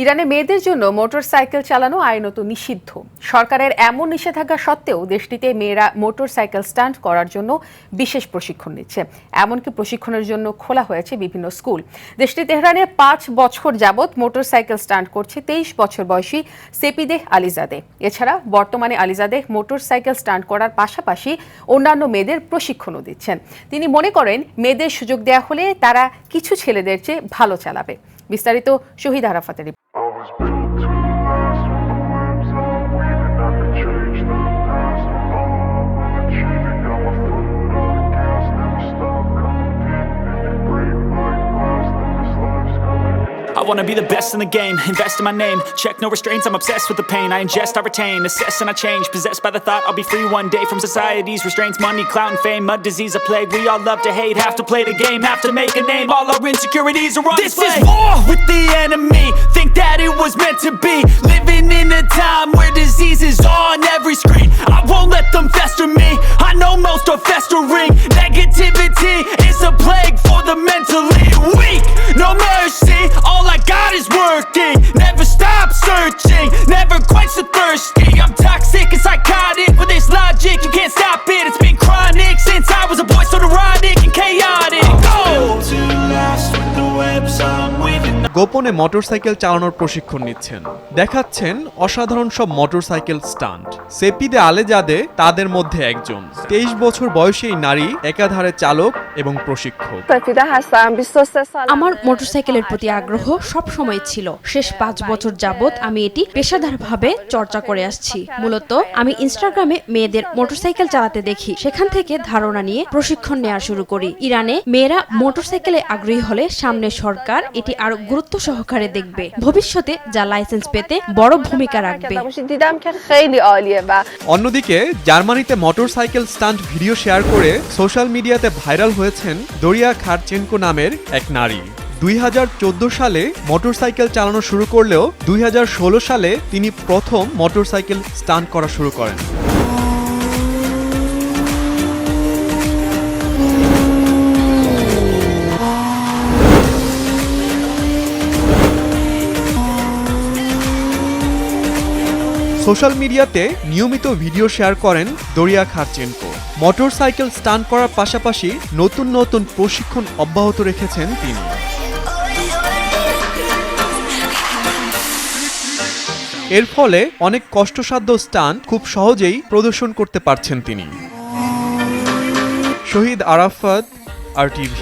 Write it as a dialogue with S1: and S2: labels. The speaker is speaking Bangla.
S1: ইরানে মেয়েদের জন্য মোটরসাইকেল চালানো আইনত নিষিদ্ধ। সরকারের এমন নিষেধাজ্ঞা সত্ত্বেও দেশটিতে মেয়েরা মোটরসাইকেল স্টান্ট করার জন্য বিশেষ প্রশিক্ষণ নিচ্ছে। এমনকি প্রশিক্ষণের জন্য খোলা হয়েছে বিভিন্ন স্কুল। দেশটি তেহরানে 5 বছর যাবৎ মোটরসাইকেল স্টান্ট করছে 23 বছর বয়সী সেপিদেহ আলিজাদে। এছাড়া বর্তমানে আলিজাদে মোটরসাইকেল স্টান্ট করার পাশাপাশি অন্যান্য মেয়েদের প্রশিক্ষণও দিচ্ছেন। তিনি মনে করেন মেয়েদের সুযোগ দেওয়া হলে তারা কিছু ছেলেদের চেয়ে ভালো চালাবে। বিস্তারিত শহীদ আরাফাতের।
S2: I wanna be the best in the game, invest in my name, check no restraints, I'm obsessed with the pain. I ingest, I retain, assess and I change, possessed by the thought I'll be free one day from society's restraints. Money, clout and fame, a disease, a plague. We all love to hate, have to play the game, have to make a name. All our insecurities are on display. This is war with the enemy, think that it was meant to be. Living in a time where disease is on every screen. I won't let them fester me, I know most are festering. Negativity is a plague for the mentally weak. No mercy, all I got is working. Never stop searching, never quench the thirsty. I'm toxic and psychotic with this logic, you can't stop it. It's been chronic since I was a boy, so neurotic and chaotic. To last with the webs I'm weaving.
S3: গোপনে মোটরসাইকেল চালানোর প্রশিক্ষণ নিচ্ছেন, দেখাচ্ছেন অসাধারণ সব মোটরসাইকেল স্টান্ট। সেপিদে আলেজাদে তাদের মধ্যে একজন। 23 বছর বয়সী এই নারী একাধারে চালক এবং প্রশিক্ষক।
S4: আমার মোটরসাইকেলের প্রতি আগ্রহ সব সময় ছিল। শেষ 5 বছর যাবত আমি এটি পেশাদারভাবে চর্চা করে আসছি। মূলত আমি ইনস্টাগ্রামে মেয়েদের মোটরসাইকেল চালাতে দেখি, সেখান থেকে ধারণা নিয়ে প্রশিক্ষণ নেওয়া শুরু করি। ইরানে মেয়েরা মোটরসাইকেলে আগ্রহী হলে সামনে সরকার এটি আরো গুরুত্ব সহকারে দেখবে, ভবিষ্যতে যা লাইসেন্স পেতে বড় ভূমিকা রাখবে।
S3: অন্যদিকে জার্মানিতে মোটরসাইকেল স্টান্ট ভিডিও শেয়ার করে সোশ্যাল মিডিয়াতে ভাইরাল হয়েছেন দরিয়া খারচেনকো নামের এক নারী। 2014 সালে মোটরসাইকেল চালানো শুরু করলেও 2016 সালে তিনি প্রথম মোটরসাইকেল স্টান্ট করা শুরু করেন। সোশ্যাল মিডিয়াতে নিয়মিত ভিডিও শেয়ার করেন দরিয়া খারচেনকো। মোটরসাইকেল স্টান্ট করার পাশাপাশি নতুন নতুন প্রশিক্ষণ অব্যাহত রেখেছেন তিনি। এর ফলে অনেক কষ্টসাধ্য স্টান্ট খুব সহজেই প্রদর্শন করতে পারছেন তিনি। শহীদ আরাফাত, RTV।